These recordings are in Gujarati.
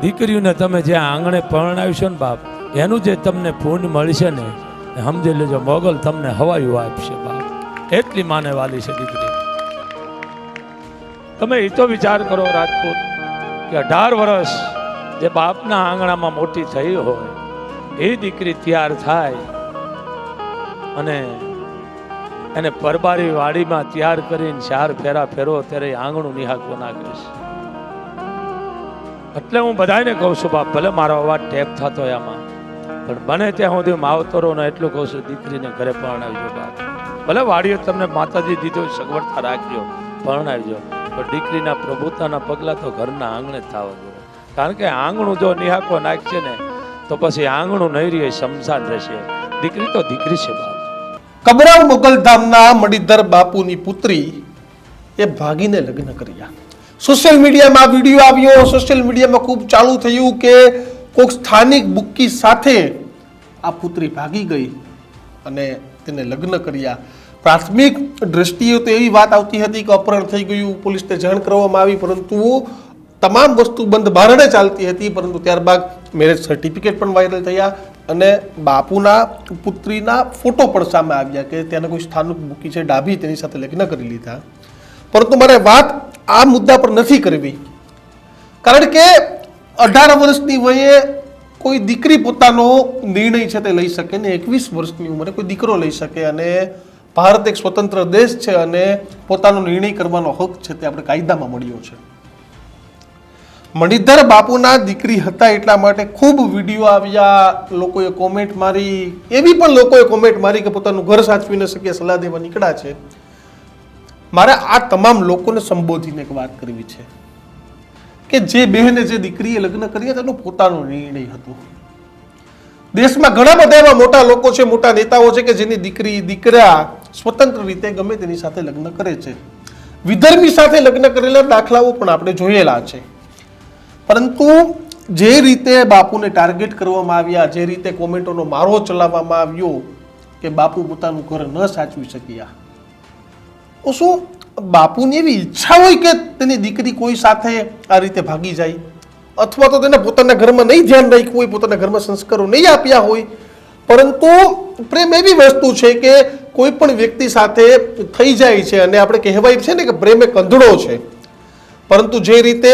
દીકરીઓને તમે જે આંગણે પરણાવશો ને બાપ, એનું જે તમને પુણ્ય મળશે ને એ સમજી લેજો મોગલ તમને હવાયું આપશે બાપ. એટલી માને વાલી છે દીકરી. તમે એ તો વિચાર કરો રાજપૂત કે 18 વર્ષ જે બાપના આંગણામાં મોટી થઈ હોય એ દીકરી તૈયાર થાય અને એને પરબારી વાડીમાં તૈયાર કરીને 4 ફેરા ફેરો ત્યારે આંગણું નિહાકો નાખે છે. એટલે હું બધાને કહું છું બાપ, ભલે મારો અવાજ ટેપ થતો હોય આમાં, પણ બને ત્યાં સુધી માવતરોને એટલું કહું છું દીકરીને ઘરે પરણાવજો બાપ. ભલે વાડીઓ તમને માતાજી દીધો સગવડતા રાખજો, પરણાવજો, પણ દીકરીના પ્રભુતાના પગલા તો ઘરના આંગણે જ થવા જોઈએ. કારણ કે આંગણું જો નિહાકો નાખશે ને તો પછી આંગણું નહીં રહે, શમશાન રહેશે. દીકરી તો દીકરી છે બાપ. કબરાવ મોગલધામના મણિધર બાપુની પુત્રી એ ભાગીને લગ્ન કર્યા. સોશિયલ મીડિયામાં વિડીયો આવ્યો, સોશિયલ મીડિયામાં ખૂબ ચાલુ થયું કે કોઈક સ્થાનિક બુક્કી સાથે આ પુત્રી ભાગી ગઈ અને તેને લગ્ન કર્યા. પ્રાથમિક દ્રષ્ટિએ તો એવી વાત આવતી હતી કે અપહરણ થઈ ગયું, પોલીસને જાણ કરવામાં આવી, પરંતુ તમામ વસ્તુ બંધ બારણે ચાલતી હતી. પરંતુ ત્યારબાદ મેરેજ સર્ટિફિકેટ પણ વાયરલ થયા અને બાપુના પુત્રીના ફોટો પણ સામે આવ્યા કે ત્યાંના કોઈ સ્થાનિક બુકી છે ડાભી, તેની સાથે લગ્ન કરી લીધા. પરંતુ મારે વાત આ મુદ્દા પર નથી કરવી, કારણ કે 18 વર્ષની વયે કોઈ દીકરી પોતાનો નિર્ણય છે તે લઈ શકે ને 21 વર્ષની ઉંમરે કોઈ દીકરો લઈ શકે. અને ભારત એક સ્વતંત્ર દેશ છે અને પોતાનો નિર્ણય કરવાનો હક છે તે આપણે કાયદામાં મળ્યો છે. મણિધર બાપુના દીકરી હતા એટલા માટે ખૂબ વિડીયો આવ્યા, લોકોએ કોમેન્ટ મારી, એવી પણ લોકોએ કોમેન્ટ મારી કે પોતાનું ઘર સાચવી ન શકે, સલાહ દેવા નીકળ્યા છે. મારે આ તમામ લોકોને સંબોધીને એક વાત કરવી છે કે જે બહેને જે દીકરીએ લગ્ન કર્યા તેનો પોતાનો નિર્ણય હતો. દેશમાં ઘણા બધા એવા મોટા લોકો છે, મોટા નેતાઓ છે કે જેની દીકરી દીકરા સ્વતંત્ર રીતે ગમે તેની સાથે લગ્ન કરે છે. વિધર્મી સાથે લગ્ન કરેલા દાખલાઓ પણ આપણે જોયેલા છે. પરંતુ જે રીતે બાપુને ટાર્ગેટ કરવામાં આવ્યા, જે રીતે કોમેન્ટોનો મારો ચલાવવામાં આવ્યો કે બાપુ પોતાનું ઘર ન સાચવી શક્યા, તો શું બાપુની એવી ઈચ્છા હોય કે તેની દીકરી કોઈ સાથે આ રીતે ભાગી જાય, અથવા તો તેને પોતાના ઘરમાં નહીં ધ્યાન રાખ્યું હોય, પોતાના ઘરમાં સંસ્કારો નહીં આપ્યા હોય? પરંતુ પ્રેમ એવી વસ્તુ છે કે કોઈ પણ વ્યક્તિ સાથે થઈ જાય છે અને આપણે કહેવાય છે ને કે પ્રેમ એક અંધળો છે. પરંતુ જે રીતે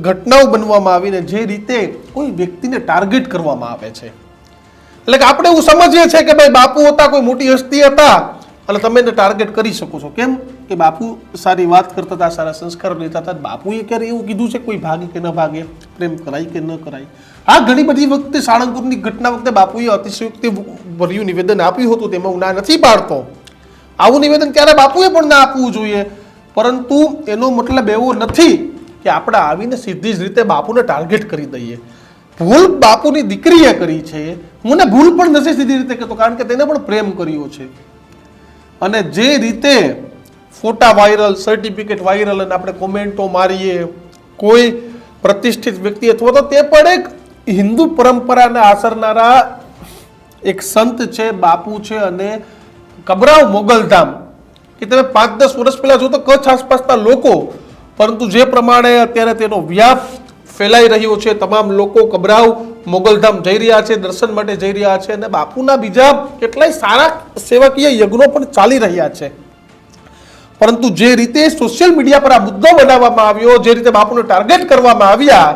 ઘટનાઓ બનવામાં આવીને જે રીતે કોઈ વ્યક્તિને ટાર્ગેટ કરવામાં આવે છે, એટલે કે આપણે એવું સમજીએ છીએ કે ભાઈ બાપુ હતા, કોઈ મોટી હસ્તી હતા અને તમે એને ટાર્ગેટ કરી શકો છો. કેમ કે બાપુ સારી વાત કરતા હતા, સારા સંસ્કાર લેતા હતા. બાપુએ ક્યારે એવું કીધું છે કોઈ ભાગે કે ન ભાગે, પ્રેમ કરાય કે ન કરાય? હા, ઘણી બધી વખતે સાળંગપુરની ઘટના વખતે બાપુએ અતિશયોક્તિ ભર્યું નિવેદન આપ્યું હતું, તેમાં હું ના નથી પાડતો. આવું નિવેદન ત્યારે બાપુએ પણ ના આપવું જોઈએ. પરંતુ એનો મતલબ એવો નથી કે આપણે આવીને સીધી જ રીતે બાપુને ટાર્ગેટ કરી દઈએ. ભૂલ બાપુની દીકરીએ કરી છે, હું ને ભૂલ પણ નથી સીધી રીતે કહેતો, કારણ કે તેને પણ પ્રેમ કર્યો છે. અને જે રીતે ફોટા વાયરલ, સર્ટિફિકેટ વાયરલ અને આપણે કોમેન્ટો મારીએ, કોઈ પ્રતિષ્ઠિત વ્યક્તિ અથવા તો તે પણ એક હિન્દુ પરંપરાને આચરનારા એક સંત છે, બાપુ છે, અને કબરાવ મોગલધામ કે તમે 5-10 વર્ષ પહેલા જો તો કચ્છ આસપાસના લોકો, પરંતુ જે પ્રમાણે અત્યારે તેનો વ્યાપ ફેલાઈ રહ્યો છે, તમામ લોકો કબરાવ મોગલધામ જઈ રહ્યા છે, દર્શન માટે જઈ રહ્યા છે અને બાપુના બીજા કેટલાય સારા સેવાકીય યજ્ઞો પણ ચાલી રહ્યા છે. પરંતુ જે રીતે સોશિયલ મીડિયા પર આ મુદ્દો બનાવવામાં આવ્યો, જે રીતે બાપુને ટાર્ગેટ કરવામાં આવ્યા,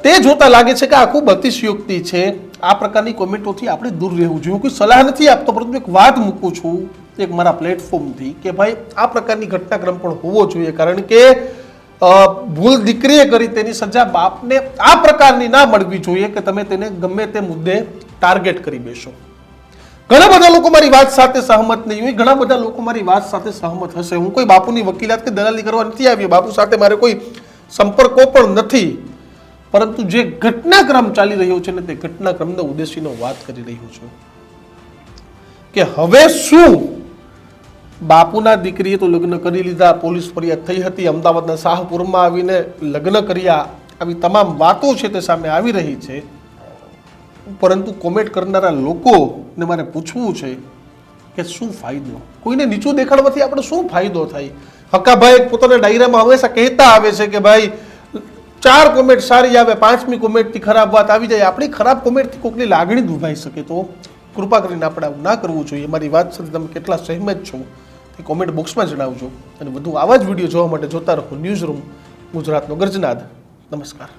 તે જોતા લાગે છે કે આ ખૂબ અતિશયોક્તિ છે. આ પ્રકારની કોમેન્ટોથી આપણે દૂર રહેવું જોઈએ. કોઈ સલાહ નથી આપતો, પરંતુ એક વાત મૂકું છું એક મારા પ્લેટફોર્મથી કે ભાઈ આ પ્રકારની ઘટનાક્રમ પણ હોવો જોઈએ. કારણ કે ભૂલ દીકરીએ કરી તેની સજા બાપને આ પ્રકારની ના મળવી જોઈએ કે તમે તેને ગમે તે મુદ્દે ટાર્ગેટ કરી બેસો. ઘણા બધા લોકો મારી વાત સાથે સહમત નહીં હોય, ઘણા બધા લોકો મારી વાત સાથે સહમત હશે. હું કોઈ બાપુની વકીલાત કે દલાલી કરવા નથી આવ્યો, બાપુ સાથે મારે કોઈ સંપર્કો પણ નથી. પરંતુ જે ઘટનાક્રમ ચાલી રહ્યો છે ને તે ઘટનાક્રમને ઉદ્દેશીને વાત કરી રહ્યો છું કે હવે શું બાપુના દીકરીએ તો લગ્ન કરી લીધા, પોલીસ ફરિયાદ થઈ હતી, અમદાવાદના શાહપુરમાં આવીને લગ્ન કર્યા, આવી તમામ વાતો છે તે સામે આવી રહી છે. પરંતુ કોમેન્ટ કરનારા લોકોને મારે પૂછવું છે કે શું ફાયદો? કોઈને નીચું દેખાડવાથી આપણે શું ફાયદો થાય? હકાભાઈ પોતાના ડાયરામાં હંમેશા કહેતા આવે છે કે ભાઈ 4 કોમેન્ટ સારી આવે, 5મી કોમેન્ટથી ખરાબ વાત આવી જાય, આપણી ખરાબ કોમેન્ટથી કોઈકની લાગણી દુભાઈ શકે, તો કૃપા કરીને આપણે આવું ના કરવું જોઈએ. મારી વાત સાથે તમે કેટલા સહેમત છો એ કોમેન્ટ બોક્સમાં જણાવજો. અને વધુ આવા જ વિડીયો જોવા માટે જોતા રહો ન્યૂઝ રૂમ, ગુજરાતનો ગર્જનાદ. નમસ્કાર.